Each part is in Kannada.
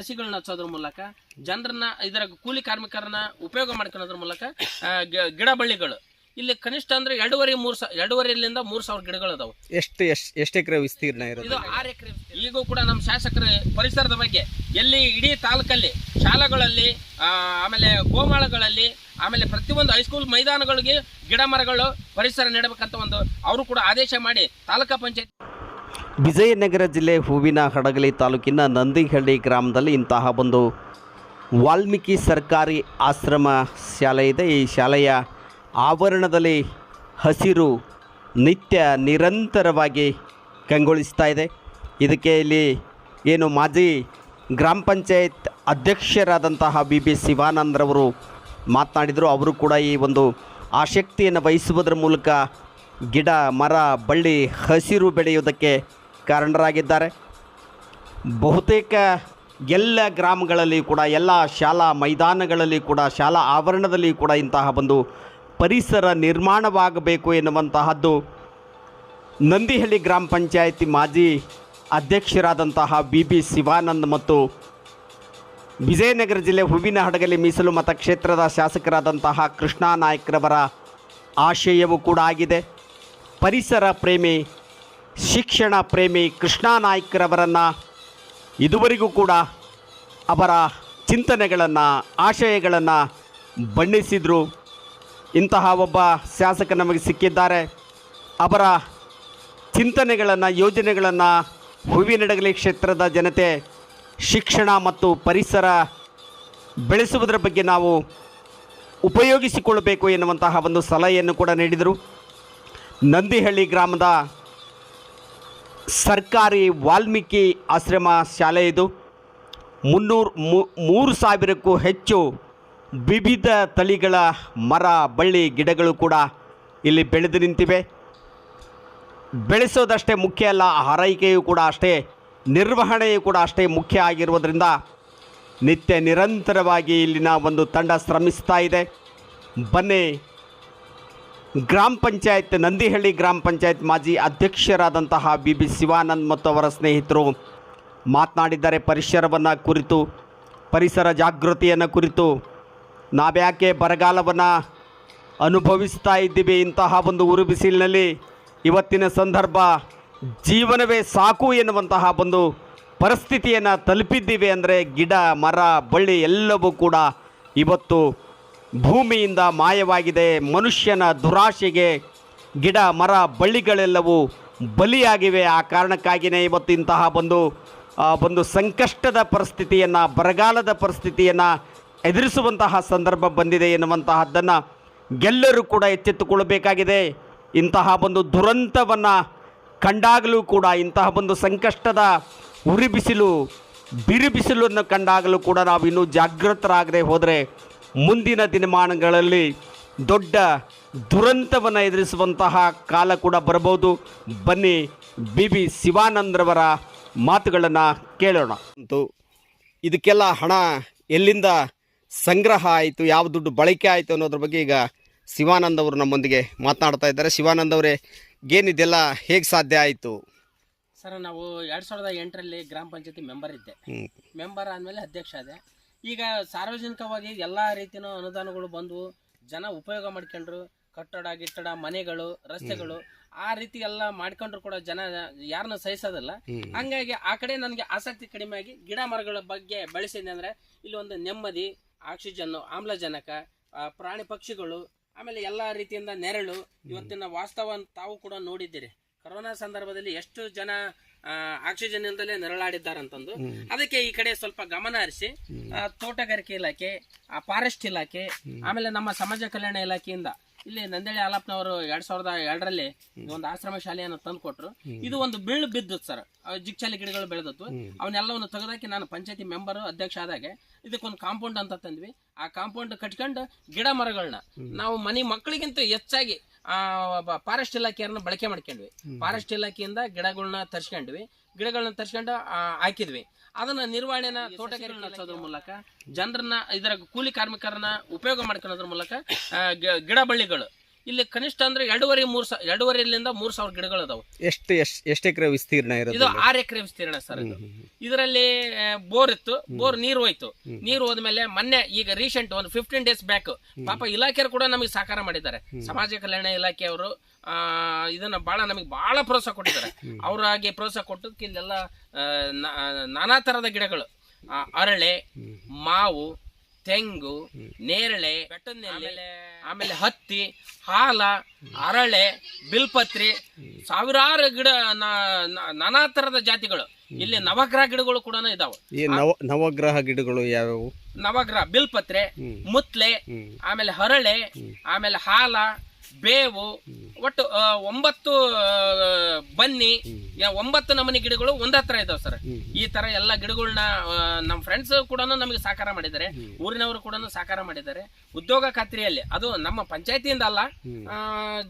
ಸಸಿಗಳನ್ನ ಹಚ್ಚೋದ್ರ ಮೂಲಕ ಜನರನ್ನ ಇದರ ಕೂಲಿ ಕಾರ್ಮಿಕರನ್ನ ಉಪಯೋಗ ಮಾಡ್ಕೊಳ್ಳೋದ್ರ ಮೂಲಕ ಗಿಡ ಬಳ್ಳಿಗಳು ಇಲ್ಲಿ ಕನಿಷ್ಠ ಅಂದ್ರೆ 2.5-3 3,000 ಗಿಡಗಳು ಅದಾವೆ. ಎಷ್ಟು ಎಕರೆ ವಿಸ್ತೀರ್ಣ ಇರೋದು? ಇದು 6 ಎಕರೆ. ಈಗೂ ಕೂಡ ನಮ್ಮ ಶಾಸಕರ ಪರಿಸರದ ಬಗ್ಗೆ ಎಲ್ಲಿ ಇಡೀ ತಾಲೂಕಲ್ಲಿ ಶಾಲೆಗಳಲ್ಲಿ ಆಮೇಲೆ ಗೋಮಾಳಗಳಲ್ಲಿ ಆಮೇಲೆ ಪ್ರತಿಯೊಂದು ಹೈಸ್ಕೂಲ್ ಮೈದಾನಗಳಿಗೆ ಗಿಡ ಮರಗಳು ಪರಿಸರ ನೆಡಬೇಕಂತ ಒಂದು ಅವರು ಕೂಡ ಆದೇಶ ಮಾಡಿ ತಾಲೂಕಾ ಪಂಚಾಯತ್. ವಿಜಯನಗರ ಜಿಲ್ಲೆ ಹೂವಿನಹಡಗಲಿ ತಾಲೂಕಿನ ನಂದಿಹಳ್ಳಿ ಗ್ರಾಮದಲ್ಲಿ ಇಂತಹ ಒಂದು ವಾಲ್ಮೀಕಿ ಸರ್ಕಾರಿ ಆಶ್ರಮ ಶಾಲೆ ಇದೆ. ಈ ಶಾಲೆಯ ಆವರಣದಲ್ಲಿ ಹಸಿರು ನಿತ್ಯ ನಿರಂತರವಾಗಿ ಕಂಗೊಳಿಸ್ತಾ ಇದೆ. ಇದಕ್ಕೆ ಇಲ್ಲಿ ಏನು ಮಾಜಿ ಗ್ರಾಮ ಪಂಚಾಯತ್ ಅಧ್ಯಕ್ಷರಾದಂತಹ BB ಶಿವಾನಂದ್ರವರು ಮಾತನಾಡಿದರು. ಅವರು ಕೂಡ ಈ ಒಂದು ಆಸಕ್ತಿಯನ್ನು ವಹಿಸುವುದರ ಮೂಲಕ ಗಿಡ ಮರ ಬಳ್ಳಿ ಹಸಿರು ಬೆಳೆಯುವುದಕ್ಕೆ ಕಾರಣರಾಗಿದ್ದಾರೆ. ಬಹುತೇಕ ಎಲ್ಲ ಗ್ರಾಮಗಳಲ್ಲಿ ಕೂಡ ಎಲ್ಲ ಶಾಲಾ ಮೈದಾನಗಳಲ್ಲಿ ಕೂಡ ಶಾಲಾ ಆವರಣದಲ್ಲಿ ಕೂಡ ಇಂತಹ ಒಂದು ಪರಿಸರ ನಿರ್ಮಾಣವಾಗಬೇಕು ಎನ್ನುವಂತಹದ್ದು ನಂದಿಹಳ್ಳಿ ಗ್ರಾಮ ಪಂಚಾಯತಿ ಮಾಜಿ ಅಧ್ಯಕ್ಷರಾದಂತಹ BB ಶಿವಾನಂದ್ ಮತ್ತು ವಿಜಯನಗರ ಜಿಲ್ಲೆ ಹೂವಿನಹಡಗಲಿ ಮೀಸಲು ಮತಕ್ಷೇತ್ರದ ಶಾಸಕರಾದಂತಹ ಕೃಷ್ಣಾ ನಾಯ್ಕರವರ ಆಶಯವೂ ಕೂಡ ಆಗಿದೆ. ಪರಿಸರ ಪ್ರೇಮಿ ಶಿಕ್ಷಣ ಪ್ರೇಮಿ ಕೃಷ್ಣಾ ನಾಯ್ಕರವರನ್ನು ಇದುವರೆಗೂ ಕೂಡ ಅವರ ಚಿಂತನೆಗಳನ್ನು ಆಶಯಗಳನ್ನು ಬಣ್ಣಿಸಿದರು. ಇಂತಹ ಒಬ್ಬ ಶಾಸಕ ನಮಗೆ ಸಿಕ್ಕಿದ್ದಾರೆ. ಅವರ ಚಿಂತನೆಗಳನ್ನು ಯೋಜನೆಗಳನ್ನು ಹೂವಿನಹಡಗಲಿ ಕ್ಷೇತ್ರದ ಜನತೆ ಶಿಕ್ಷಣ ಮತ್ತು ಪರಿಸರ ಬೆಳೆಸುವುದರ ಬಗ್ಗೆ ನಾವು ಉಪಯೋಗಿಸಿಕೊಳ್ಳಬೇಕು ಎನ್ನುವಂತಹ ಒಂದು ಸಲಹೆಯನ್ನು ಕೂಡ ನೀಡಿದರು. ನಂದಿಹಳ್ಳಿ ಗ್ರಾಮದ ಸರ್ಕಾರಿ ವಾಲ್ಮೀಕಿ ಆಶ್ರಮ ಶಾಲೆ ಇದು. 3,000ಕ್ಕೂ ಹೆಚ್ಚು ವಿವಿಧ ತಳಿಗಳ ಮರ ಬಳ್ಳಿ ಗಿಡಗಳು ಕೂಡ ಇಲ್ಲಿ ಬೆಳೆದು ನಿಂತಿವೆ. ಬೆಳೆಸೋದಷ್ಟೇ ಮುಖ್ಯ ಅಲ್ಲ, ಆರೈಕೆಯೂ ಕೂಡ ಅಷ್ಟೇ, ನಿರ್ವಹಣೆಯೂ ಕೂಡ ಅಷ್ಟೇ ಮುಖ್ಯ ಆಗಿರುವುದರಿಂದ ನಿತ್ಯ ನಿರಂತರವಾಗಿ ಇಲ್ಲಿನ ಒಂದು ತಂಡ ಶ್ರಮಿಸ್ತಾ ಇದೆ. ಬನ್ನಿ, ಗ್ರಾಮ ಪಂಚಾಯತ್ ನಂದಿಹಳ್ಳಿ ಗ್ರಾಮ ಪಂಚಾಯತ್ ಮಾಜಿ ಅಧ್ಯಕ್ಷರಾದಂತಹ BB ಶಿವಾನಂದ್ ಮತ್ತು ಅವರ ಸ್ನೇಹಿತರು ಮಾತನಾಡಿದ್ದಾರೆ. ಪರಿಸರವನ್ನು ಕುರಿತು, ಪರಿಸರ ಜಾಗೃತಿಯನ್ನು ಕುರಿತು, ನಾವ್ಯಾಕೆ ಬರಗಾಲವನ್ನು ಅನುಭವಿಸ್ತಾ ಇದ್ದೀವಿ, ಇಂತಹ ಒಂದು ಉರು ಬಿಸಿಲಿನಲ್ಲಿ ಇವತ್ತಿನ ಸಂದರ್ಭ ಜೀವನವೇ ಸಾಕು ಎನ್ನುವಂತಹ ಒಂದು ಪರಿಸ್ಥಿತಿಯನ್ನು ತಲುಪಿದ್ದೀವಿ ಅಂದರೆ ಗಿಡ ಮರ ಬಳ್ಳಿ ಎಲ್ಲವೂ ಕೂಡ ಇವತ್ತು ಭೂಮಿಯಿಂದ ಮಾಯವಾಗಿದೆ. ಮನುಷ್ಯನ ದುರಾಶೆಗೆ ಗಿಡ ಮರ ಬಳ್ಳಿಗಳೆಲ್ಲವೂ ಬಲಿಯಾಗಿವೆ. ಆ ಕಾರಣಕ್ಕಾಗಿಯೇ ಇವತ್ತು ಇಂತಹ ಒಂದು ಸಂಕಷ್ಟದ ಪರಿಸ್ಥಿತಿಯನ್ನು, ಬರಗಾಲದ ಪರಿಸ್ಥಿತಿಯನ್ನು ಎದುರಿಸುವಂತಹ ಸಂದರ್ಭ ಬಂದಿದೆ ಎನ್ನುವಂತಹದ್ದನ್ನು ಎಲ್ಲರೂ ಕೂಡ ಎಚ್ಚೆತ್ತುಕೊಳ್ಳಬೇಕಾಗಿದೆ. ಇಂತಹ ಒಂದು ದುರಂತವನ್ನು ಕಂಡಾಗಲೂ ಕೂಡ, ಇಂತಹ ಒಂದು ಸಂಕಷ್ಟದ ಉರಿಬಿಸಿಲು ಬಿರುಬಿಸಿಲನ್ನು ಕಂಡಾಗಲೂ ಕೂಡ ನಾವು ಇನ್ನೂ ಜಾಗೃತರಾಗದೆ ಹೋದರೆ ಮುಂದಿನ ದಿನಮಾನಗಳಲ್ಲಿ ದೊಡ್ಡ ದುರಂತವನ್ನು ಎದುರಿಸುವಂತಹ ಕಾಲ ಕೂಡ ಬರಬಹುದು. ಬನ್ನಿ, BB ಶಿವಾನಂದ್ರವರ ಮಾತುಗಳನ್ನು ಕೇಳೋಣ. ಇದಕ್ಕೆಲ್ಲ ಹಣ ಎಲ್ಲಿಂದ ಸಂಗ್ರಹ ಆಯಿತು, ಯಾವ ದುಡ್ಡು ಬಳಕೆ ಆಯಿತು ಅನ್ನೋದ್ರ ಬಗ್ಗೆ ಈಗ ಶಿವಾನಂದ್ ಅವರು ನಮ್ಮೊಂದಿಗೆ ಮಾತನಾಡ್ತಾ ಇದ್ದಾರೆ. ಶಿವಾನಂದ್ ಅವರೇ, ಏನಿದೆಲ್ಲ ಹೇಗೆ ಸಾಧ್ಯ ಆಯಿತು? ಸರ್, ನಾವು 2008ರಲ್ಲಿ ಗ್ರಾಮ ಪಂಚಾಯತಿ ಮೆಂಬರ್ ಇದ್ದೆ. ಮೆಂಬರ್ ಆದಮೇಲೆ ಅಧ್ಯಕ್ಷ ಆದೆ. ಈಗ ಸಾರ್ವಜನಿಕವಾಗಿ ಎಲ್ಲ ರೀತಿಯ ಅನುದಾನಗಳು ಬಂದು ಜನ ಉಪಯೋಗ ಮಾಡ್ಕೊಂಡ್ರು. ಕಟ್ಟಡ ಗಿಟ್ಟಡ ಮನೆಗಳು ರಸ್ತೆಗಳು ಆ ರೀತಿ ಎಲ್ಲ ಮಾಡ್ಕೊಂಡ್ರು ಕೂಡ ಜನ ಯಾರನ್ನ ಸಹಿಸೋದಿಲ್ಲ. ಹಂಗಾಗಿ ಆ ಕಡೆ ನನಗೆ ಆಸಕ್ತಿ ಕಡಿಮೆ ಆಗಿ ಗಿಡ ಮರಗಳ ಬಗ್ಗೆ ಬೆಳೆಸಿದೆ. ಅಂದ್ರೆ ಇಲ್ಲಿ ಒಂದು ನೆಮ್ಮದಿ, ಆಕ್ಸಿಜನ್, ಆಮ್ಲಜನಕ, ಪ್ರಾಣಿ ಪಕ್ಷಿಗಳು, ಆಮೇಲೆ ಎಲ್ಲಾ ರೀತಿಯಿಂದ ನೆರಳು. ಇವತ್ತಿನ ವಾಸ್ತವ ತಾವು ಕೂಡ ನೋಡಿದ್ದೀರಿ. ಕೊರೋನಾ ಸಂದರ್ಭದಲ್ಲಿ ಎಷ್ಟು ಜನ ಆಕ್ಸಿಜನ್ ಇಲ್ದಲೇ ನೆರಳಾಡಿದ್ದಾರಂತಂದು. ಅದಕ್ಕೆ ಈ ಕಡೆ ಸ್ವಲ್ಪ ಗಮನ ಹರಿಸಿ ತೋಟಗಾರಿಕೆ ಇಲಾಖೆ, ಫಾರೆಸ್ಟ್ ಇಲಾಖೆ, ಆಮೇಲೆ ನಮ್ಮ ಸಮಾಜ ಕಲ್ಯಾಣ ಇಲಾಖೆಯಿಂದ ಇಲ್ಲಿ ನಂದೇಳಿ ಹಾಲಪ್ಪನವರು 2002ರಲ್ಲಿ ಒಂದು ಆಶ್ರಮ ಶಾಲೆಯನ್ನು ತಂದು ಕೊಟ್ರು. ಇದು ಒಂದು ಬೀಳು ಬಿದ್ದು ಸರ್, ಜಿಗ್ಚಾಲಿ ಗಿಡಗಳು ಬೆಳೆದತ್ತು. ಅವನ್ನೆಲ್ಲವನ್ನು ತೆಗೆದಾಕಿ ನಾನು ಪಂಚಾಯತಿ ಮೆಂಬರ್ ಅಧ್ಯಕ್ಷ ಆದಾಗೆ ಇದಕ್ಕೊಂದು ಕಾಂಪೌಂಡ್ ಅಂತ ತಂದ್ವಿ. ಆ ಕಾಂಪೌಂಡ್ ಕಟ್ಕೊಂಡು ಗಿಡ ಮರಗಳನ್ನ ನಾವು ಮನೆ ಮಕ್ಕಳಿಗಿಂತ ಹೆಚ್ಚಾಗಿ ಫಾರೆಸ್ಟ್ ಇಲಾಖೆಯನ್ನ ಬಳಕೆ ಮಾಡ್ಕೊಂಡ್ವಿ. ಫಾರೆಸ್ಟ್ ಇಲಾಖೆಯಿಂದ ಗಿಡಗಳನ್ನ ತರ್ಸ್ಕೊಂಡು ಹಾಕಿದ್ವಿ. ಅದನ್ನ ನಿರ್ವಹಣೆನ ತೋಟಗಾರಿಕೆ ನಡೆಸೋದ್ರ ಮೂಲಕ ಜನರನ್ನ ಇದರ ಕೂಲಿ ಕಾರ್ಮಿಕರನ್ನ ಉಪಯೋಗ ಮಾಡ್ಕೊಳ್ಳೋದ್ರ ಮೂಲಕ ಗಿಡ ಬಳ್ಳಿಗಳು ಇಲ್ಲಿ ಕನಿಷ್ಠ ಅಂದ್ರೆ 2.5-3 ಸಾವಿರ ಗಿಡಗಳು ಅದಾವೆ. ಎಷ್ಟು ಎಕರೆ ವಿಸ್ತೀರ್ಣ ಇರೋದು? ಇದು 6 ಎಕರೆ ವಿಸ್ತೀರ್ಣ ಸರ್. ಇದರಲ್ಲಿ ಬೋರ್ ಇತ್ತು, ಬೋರ್ ನೀರು ಹೋಯ್ತು. ನೀರು ಹೋದ್ಮೇಲೆ ಮೊನ್ನೆ ಈಗ ರೀಸೆಂಟ್ ಒಂದು 15 ಡೇಸ್ ಬ್ಯಾಕ್ ಪಾಪ ಇಲಾಖೆಯವರು ಕೂಡ ನಮಗೆ ಸಹಕಾರ ಮಾಡಿದ್ದಾರೆ. ಸಮಾಜ ಕಲ್ಯಾಣ ಇಲಾಖೆಯವರು ಇದನ್ನ ನಮಗೆ ಬಹಳ ಪ್ರೋತ್ಸಾಹ ಕೊಟ್ಟಿದ್ದಾರೆ. ಅವರಾಗಿ ಪ್ರೋತ್ಸಾಹ ಕೊಟ್ಟದಕ್ಕೆ ಇಲ್ಲೆಲ್ಲ ನಾನಾ ತರದ ಗಿಡಗಳು, ಅರಳೆ, ಮಾವು, ತೆಂಗು, ನೇರಳೆ, ಬೆಟ್ಟದನೆಲ್ಲಿ, ಆಮೇಲೆ ಹತ್ತಿ, ಹಾಲ, ಅರಳೆ, ಬಿಲ್ಪತ್ರಿ, ಸಾವಿರಾರು ಗಿಡ, ನಾನಾ ತರದ ಜಾತಿಗಳು. ಇಲ್ಲಿ ನವಗ್ರಹ ಗಿಡಗಳು ಕೂಡ ಇದಾವೆ. ನವಗ್ರಹ ಗಿಡಗಳು ಯಾವ್ಯಾವು? ನವಗ್ರಹ ಬಿಲ್ಪತ್ರೆ, ಮುತ್ಲೆ, ಆಮೇಲೆ ಹರಳೆ, ಆಮೇಲೆ ಹಾಲ, ಬೇವು, ಒಟ್ಟು 9 ಬನ್ನಿ, 9 ನಮೂನಿ ಗಿಡಗಳು ಒಂದತ್ರ ಇದಾವೆ ಸರ್. ಈ ತರ ಎಲ್ಲ ಗಿಡಗಳನ್ನ ನಮ್ಮ ಫ್ರೆಂಡ್ಸ್ ಕೂಡ ನಮಗೆ ಸಹಕಾರ ಮಾಡಿದ್ದಾರೆ, ಊರಿನವರು ಕೂಡ ಸಹಕಾರ ಮಾಡಿದ್ದಾರೆ. ಉದ್ಯೋಗ ಖಾತ್ರಿಯಲ್ಲಿ ಅದು ನಮ್ಮ ಪಂಚಾಯತಿಯಿಂದ ಅಲ್ಲ,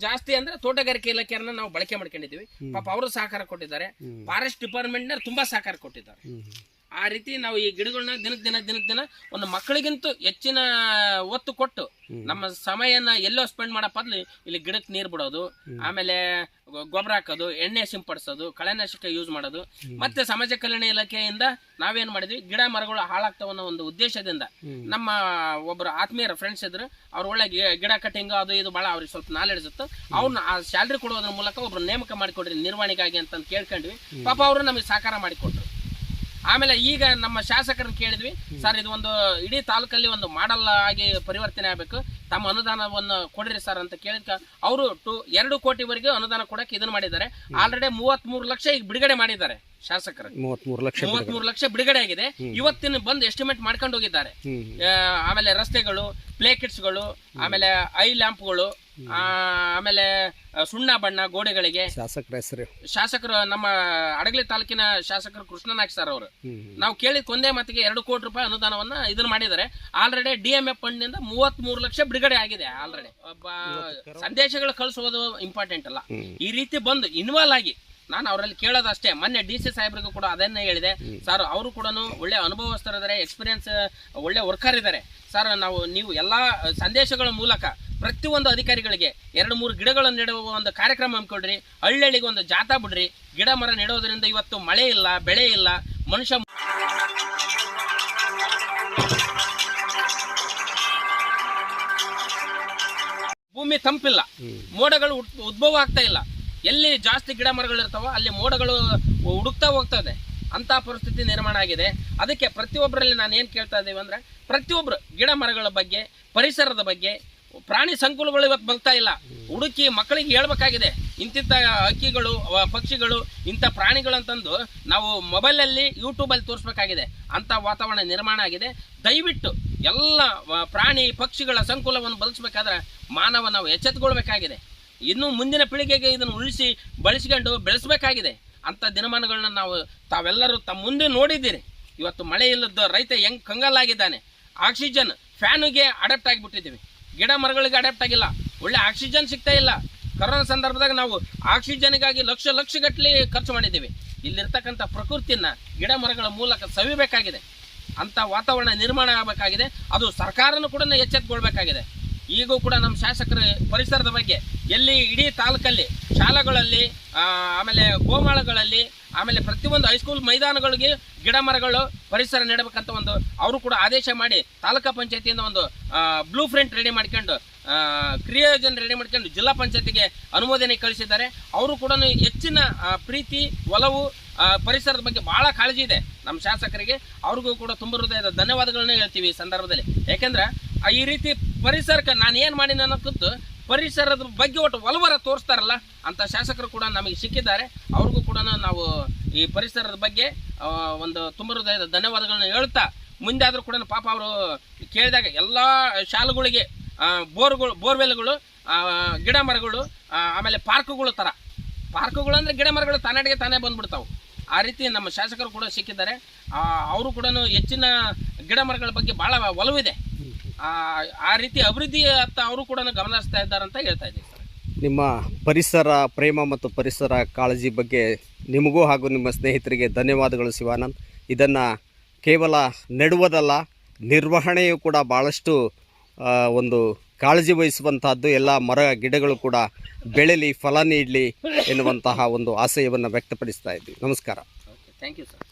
ಜಾಸ್ತಿ ಅಂದ್ರೆ ತೋಟಗಾರಿಕೆ ಇಲಾಖೆಯನ್ನ ನಾವು ಬಳಕೆ ಮಾಡ್ಕೊಂಡಿದೀವಿ. ಪಾಪ ಅವರು ಸಹಕಾರ ಕೊಟ್ಟಿದ್ದಾರೆ, ಫಾರೆಸ್ಟ್ ಡಿಪಾರ್ಟ್ಮೆಂಟ್ ನ ತುಂಬಾ ಸಹಕಾರ ಕೊಟ್ಟಿದ್ದಾರೆ. ಆ ರೀತಿ ನಾವು ಈ ಗಿಡಗಳನ್ನ ದಿನಕ್ಕೆ ದಿನ ಒಂದು ಮಕ್ಕಳಿಗಿಂತ ಹೆಚ್ಚಿನ ಒತ್ತು ಕೊಟ್ಟು ನಮ್ಮ ಸಮಯನ ಎಲ್ಲೋ ಸ್ಪೆಂಡ್ ಮಾಡೋ ಬದಲು ಇಲ್ಲಿ ಗಿಡಕ್ಕೆ ನೀರು ಬಿಡೋದು, ಆಮೇಲೆ ಗೊಬ್ಬರ ಹಾಕೋದು, ಎಣ್ಣೆ ಸಿಂಪಡಿಸೋದು, ಕಳೆನಾಶಕ ಯೂಸ್ ಮಾಡೋದು. ಮತ್ತೆ ಸಮಾಜ ಕಲ್ಯಾಣ ಇಲಾಖೆಯಿಂದ ನಾವೇನ್ ಮಾಡಿದ್ವಿ, ಗಿಡ ಮರಗಳು ಹಾಳಾಗ್ತಾವ ಅನ್ನೋ ಒಂದು ಉದ್ದೇಶದಿಂದ ನಮ್ಮ ಒಬ್ಬರು ಆತ್ಮೀಯರ ಫ್ರೆಂಡ್ಸ್ ಇದ್ರು, ಅವ್ರ ಒಳ್ಳೆ ಗಿಡ ಕಟಿಂಗ್ ಅದು ಇದು ಬಹಳ ಅವ್ರಿಗೆ ಸ್ವಲ್ಪ ನಾಲೆಡ್ಜ್ ಇತ್ತು. ಅವ್ರನ್ನ ಆ ಸ್ಯಾಲ್ರಿ ಕೊಡೋದ್ರ ಮೂಲಕ ಒಬ್ರು ನೇಮಕ ಮಾಡಿಕೊಡ್ರಿ ನಿರ್ವಹಣೆಗಾಗಿ ಅಂತ ಕೇಳ್ಕೊಂಡ್ವಿ. ಪಾಪ ಅವರು ನಮಗೆ ಸಹಕಾರ ಮಾಡಿಕೊಟ್ರು. ಆಮೇಲೆ ಈಗ ನಮ್ಮ ಶಾಸಕರನ್ನ ಕೇಳಿದ್ವಿ, ಸರ್ ಇದು ಒಂದು ಇಡೀ ತಾಲೂಕಲ್ಲಿ ಒಂದು ಮಾಡಲ್ ಆಗಿ ಪರಿವರ್ತನೆ ಆಗಬೇಕು, ತಮ್ಮ ಅನುದಾನವನ್ನು ಕೊಡ್ರಿ ಸರ್ ಅಂತ ಕೇಳಿದ್ಕ ಅವರು 2 ಕೋಟಿವರೆಗೆ ಅನುದಾನ ಕೊಡಕ್ಕೆ ಇದನ್ನ ಮಾಡಿದ್ದಾರೆ. ಆಲ್ರೆಡಿ 33 ಲಕ್ಷ ಈಗ ಬಿಡುಗಡೆ ಮಾಡಿದ್ದಾರೆ ಶಾಸಕರು. 33 ಲಕ್ಷ ಬಿಡುಗಡೆ ಆಗಿದೆ. ಇವತ್ತಿನ ಬಂದು ಎಸ್ಟಿಮೇಟ್ ಮಾಡ್ಕೊಂಡು ಹೋಗಿದ್ದಾರೆ. ಆಮೇಲೆ ರಸ್ತೆಗಳು, ಪ್ಲೇ ಕಿಟ್ಸ್ಗಳು, ಆಮೇಲೆ ಐ ಲ್ಯಾಂಪ್ಗಳು, ಆಮೇಲೆ ಸುಣ್ಣ ಬಣ್ಣ ಗೋಡೆಗಳಿಗೆ. ಶಾಸಕರು ನಮ್ಮ ಅಡಗಲಿ ತಾಲೂಕಿನ ಶಾಸಕರು ಕೃಷ್ಣನಾಯ್ಕ ಸರ್ ಅವರು ನಾವು ಕೇಳಿದ ಒಂದೇ ಮಾತಿಗೆ 2 ಕೋಟಿ ರೂಪಾಯಿ ಅನುದಾನವನ್ನ ಇದನ್ನ ಮಾಡಿದ್ದಾರೆ. ಆಲ್ರೆಡಿ DMF ಫಂಡ್ ನಿಂದ 33 ಲಕ್ಷ ಬಿಡುಗಡೆ ಆಗಿದೆ. ಆಲ್ರೆಡಿ ಸಂದೇಶಗಳು ಕಳಿಸುವುದು ಇಂಪಾರ್ಟೆಂಟ್ ಅಲ್ಲ, ಈ ರೀತಿ ಬಂದು ಇನ್ವಾಲ್ವ್ ಆಗಿ ನಾನು ಅವರಲ್ಲಿ ಕೇಳೋದಷ್ಟೇ. ಮೊನ್ನೆ DC ಸಾಹೇಬ್ರಿಗೂ ಕೂಡ ಅದನ್ನೇ ಹೇಳಿದೆ, ಸರ್ ಅವರು ಕೂಡ ಒಳ್ಳೆ ಅನುಭವಸ್ಥರಿದ್ದಾರೆ, ಎಕ್ಸ್ಪೀರಿಯನ್ಸ್ ಒಳ್ಳೆ ವರ್ಕರ್ ಇದ್ದಾರೆ ಸರ್. ನೀವು ಎಲ್ಲಾ ಸಂದೇಶಗಳ ಮೂಲಕ ಪ್ರತಿಯೊಂದು ಅಧಿಕಾರಿಗಳಿಗೆ 2-3 ಗಿಡಗಳನ್ನು ನೆಡುವ ಒಂದು ಕಾರ್ಯಕ್ರಮ ಹಮ್ಮಿಕೊಡ್ರಿ, ಹಳ್ಳಿಗೆ ಒಂದು ಜಾಥಾ ಬಿಡ್ರಿ. ಗಿಡ ಮರ ನೆಡೋದ್ರಿಂದ ಇವತ್ತು ಮಳೆ ಇಲ್ಲ, ಬೆಳೆ ಇಲ್ಲ, ಮನುಷ್ಯ ಭೂಮಿ ತಂಪಿಲ್ಲ, ಮೋಡಗಳು ಉದ್ಭವ ಆಗ್ತಾ ಇಲ್ಲ. ಎಲ್ಲಿ ಜಾಸ್ತಿ ಗಿಡ ಮರಗಳು ಇರ್ತಾವ ಅಲ್ಲಿ ಮೋಡಗಳು ಹುಡುಕ್ತಾ ಹೋಗ್ತದೆ. ಅಂತ ಪರಿಸ್ಥಿತಿ ನಿರ್ಮಾಣ ಆಗಿದೆ. ಅದಕ್ಕೆ ಪ್ರತಿಯೊಬ್ಬರಲ್ಲಿ ನಾನು ಏನ್ ಕೇಳ್ತಾ ಇದ್ದೀವಿ ಅಂದ್ರೆ, ಪ್ರತಿಯೊಬ್ರು ಗಿಡ ಮರಗಳ ಬಗ್ಗೆ, ಪರಿಸರದ ಬಗ್ಗೆ, ಪ್ರಾಣಿ ಸಂಕುಲಗಳು ಇವತ್ತು ಬರ್ತಾ ಇಲ್ಲ. ಹುಡುಕಿ ಮಕ್ಕಳಿಗೆ ಹೇಳ್ಬೇಕಾಗಿದೆ, ಇಂತಿಂತ ಹಕ್ಕಿಗಳು, ಪಕ್ಷಿಗಳು, ಇಂಥ ಪ್ರಾಣಿಗಳು ಅಂತಂದು ನಾವು ಮೊಬೈಲಲ್ಲಿ, ಯೂಟ್ಯೂಬಲ್ಲಿ ತೋರಿಸ್ಬೇಕಾಗಿದೆ. ಅಂತ ವಾತಾವರಣ ನಿರ್ಮಾಣ ಆಗಿದೆ. ದಯವಿಟ್ಟು ಎಲ್ಲ ಪ್ರಾಣಿ ಪಕ್ಷಿಗಳ ಸಂಕುಲವನ್ನು ಬದುಕಬೇಕಾದ್ರೆ ಮಾನವ ನಾವು ಎಚ್ಚೆತ್ತುಕೊಳ್ಬೇಕಾಗಿದೆ. ಇನ್ನು ಮುಂದಿನ ಪೀಳಿಗೆಗೆ ಇದನ್ನು ಉಳಿಸಿ ಬಳಸಿಕೊಂಡು ಬೆಳೆಸಬೇಕಾಗಿದೆ. ಅಂತ ದಿನಮಾನಗಳನ್ನ ನಾವು ತಾವೆಲ್ಲರೂ ತಮ್ಮ ಮುಂದೆ ನೋಡಿದ್ದೀರಿ. ಇವತ್ತು ಮಳೆ ಇಲ್ಲದ ರೈತ ಹೆಂಗ್ ಕಂಗಾಲಾಗಿದ್ದಾನೆ. ಆಕ್ಸಿಜನ್ ಫ್ಯಾನ್ಗೆ ಅಡಾಪ್ಟ್ ಆಗಿಬಿಟ್ಟಿದ್ದೀವಿ, ಗಿಡ ಮರಗಳಿಗೆ ಅಡಾಪ್ಟ್ ಆಗಿಲ್ಲ. ಒಳ್ಳೆ ಆಕ್ಸಿಜನ್ ಸಿಗ್ತಾ ಇಲ್ಲ. ಕರೋನಾ ಸಂದರ್ಭದಾಗ ನಾವು ಆಕ್ಸಿಜನ್ಗಾಗಿ ಲಕ್ಷ ಗಟ್ಟಲೆ ಖರ್ಚು ಮಾಡಿದ್ದೀವಿ. ಇಲ್ಲಿರ್ತಕ್ಕಂಥ ಪ್ರಕೃತಿಯನ್ನ ಗಿಡ ಮರಗಳ ಮೂಲಕ ಸವಿಬೇಕಾಗಿದೆ. ಅಂತ ವಾತಾವರಣ ನಿರ್ಮಾಣ ಆಗಬೇಕಾಗಿದೆ. ಅದು ಸರ್ಕಾರನೂ ಕೂಡ ಎಚ್ಚೆತ್ತುಕೊಳ್ಬೇಕಾಗಿದೆ. ಈಗೂ ಕೂಡ ನಮ್ಮ ಶಾಸಕರ ಪರಿಸರದ ಬಗ್ಗೆ ಎಲ್ಲಿ ಇಡೀ ತಾಲೂಕಲ್ಲಿ ಶಾಲೆಗಳಲ್ಲಿ, ಆಮೇಲೆ ಗೋಮಾಳಗಳಲ್ಲಿ, ಆಮೇಲೆ ಪ್ರತಿಯೊಂದು ಹೈಸ್ಕೂಲ್ ಮೈದಾನಗಳಿಗೆ ಗಿಡ ಮರಗಳು ಪರಿಸರ ನೆಡಬೇಕಂತ ಒಂದು ಅವರು ಕೂಡ ಆದೇಶ ಮಾಡಿ ತಾಲೂಕಾ ಪಂಚಾಯತಿಯಿಂದ ಒಂದು ಬ್ಲೂ ಪ್ರಿಂಟ್ ರೆಡಿ ಮಾಡ್ಕೊಂಡು, ಕ್ರಿಯೋಜನ್ ರೆಡಿ ಮಾಡ್ಕೊಂಡು ಜಿಲ್ಲಾ ಪಂಚಾಯತಿಗೆ ಅನುಮೋದನೆ ಕಳಿಸಿದ್ದಾರೆ. ಅವರು ಕೂಡ ಹೆಚ್ಚಿನ ಪ್ರೀತಿ, ಒಲವು, ಪರಿಸರದ ಬಗ್ಗೆ ಬಹಳ ಕಾಳಜಿ ಇದೆ ನಮ್ಮ ಶಾಸಕರಿಗೆ. ಅವ್ರಿಗೂ ಕೂಡ ತುಂಬ ಹೃದಯದ ಧನ್ಯವಾದಗಳನ್ನ ಹೇಳ್ತೀವಿ ಈ ಸಂದರ್ಭದಲ್ಲಿ. ಯಾಕೆಂದ್ರೆ ಈ ರೀತಿ ಪರಿಸರಕ್ಕೆ ನಾನು ಏನು ಮಾಡಿನ ಅನ್ನೋಕ್ಕಂತೂ ಪರಿಸರದ ಬಗ್ಗೆ ಒಟ್ಟು ಒಲವರ ತೋರಿಸ್ತಾರಲ್ಲ ಅಂತ ಶಾಸಕರು ಕೂಡ ನಮಗೆ ಸಿಕ್ಕಿದ್ದಾರೆ. ಅವ್ರಿಗೂ ಕೂಡ ನಾವು ಈ ಪರಿಸರದ ಬಗ್ಗೆ ಒಂದು ತುಂಬ ಹೃದಯದ ಧನ್ಯವಾದಗಳನ್ನ ಹೇಳ್ತಾ, ಮುಂದೆ ಆದರೂ ಕೂಡ ಪಾಪ ಅವರು ಕೇಳಿದಾಗ ಎಲ್ಲ ಶಾಲೆಗಳಿಗೆ ಬೋರ್ವೆಲ್ಗಳು, ಗಿಡ ಮರಗಳು, ಆಮೇಲೆ ಪಾರ್ಕ್ಗಳು ಥರ ಪಾರ್ಕ್ಗಳು ಅಂದರೆ ಗಿಡ ಮರಗಳು ತಾನಾಡಿಗೆ ತಾನೇ ಬಂದ್ಬಿಡ್ತಾವೆ. ಆ ರೀತಿ ನಮ್ಮ ಶಾಸಕರು ಕೂಡ ಸಿಕ್ಕಿದ್ದಾರೆ. ಅವರು ಕೂಡ ಹೆಚ್ಚಿನ ಗಿಡ ಮರಗಳ ಬಗ್ಗೆ ಭಾಳ ಒಲವಿದೆ. ಆ ರೀತಿ ಅಭಿವೃದ್ಧಿ ಅಂತ ಅವರು ಕೂಡ ಗಮನ ಹರಿಸ್ತಾ ಇದ್ದಾರೆ ಅಂತ ಹೇಳ್ತಾ ಇದ್ದೀವಿ ಸರ್. ನಿಮ್ಮ ಪರಿಸರ ಪ್ರೇಮ ಮತ್ತು ಪರಿಸರ ಕಾಳಜಿ ಬಗ್ಗೆ ನಿಮಗೂ ಹಾಗೂ ನಿಮ್ಮ ಸ್ನೇಹಿತರಿಗೆ ಧನ್ಯವಾದಗಳು ಶಿವಾನಂದ್. ಇದನ್ನು ಕೇವಲ ನೆಡುವುದಲ್ಲ, ನಿರ್ವಹಣೆಯೂ ಕೂಡ ಭಾಳಷ್ಟು ಒಂದು ಕಾಳಜಿ ವಹಿಸುವಂತಹದ್ದು, ಎಲ್ಲ ಮರ ಗಿಡಗಳು ಕೂಡ ಬೆಳೆಯಲಿ, ಫಲ ನೀಡಲಿ ಎನ್ನುವಂತಹ ಒಂದು ಆಶಯವನ್ನು ವ್ಯಕ್ತಪಡಿಸ್ತಾ ಇದ್ದೀವಿ. ನಮಸ್ಕಾರ. Thank you sir.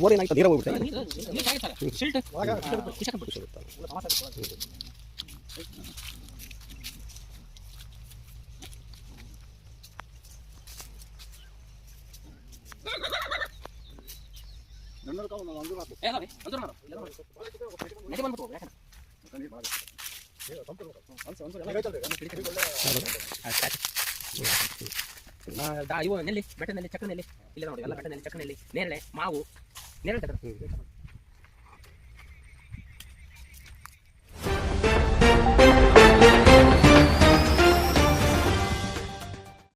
ಮೋರೇನಾಯ್ತು, ನೀರು ಹೋಗ್ಬಿಟ್ಟೆ. ಇವು ನೆಲ್ಲಿ ಬೆಟ್ಟದಲ್ಲಿ ಚಕ್ರನೆಲ್ಲಿ ಇಲ್ಲ ನೋಡಿ, ಎಲ್ಲ ಬೆಟ್ಟದಲ್ಲಿ ಚಕ್ರನೆಲ್ಲಿ ನೇರಳೆ ಮಾವು ನೇರಳೆ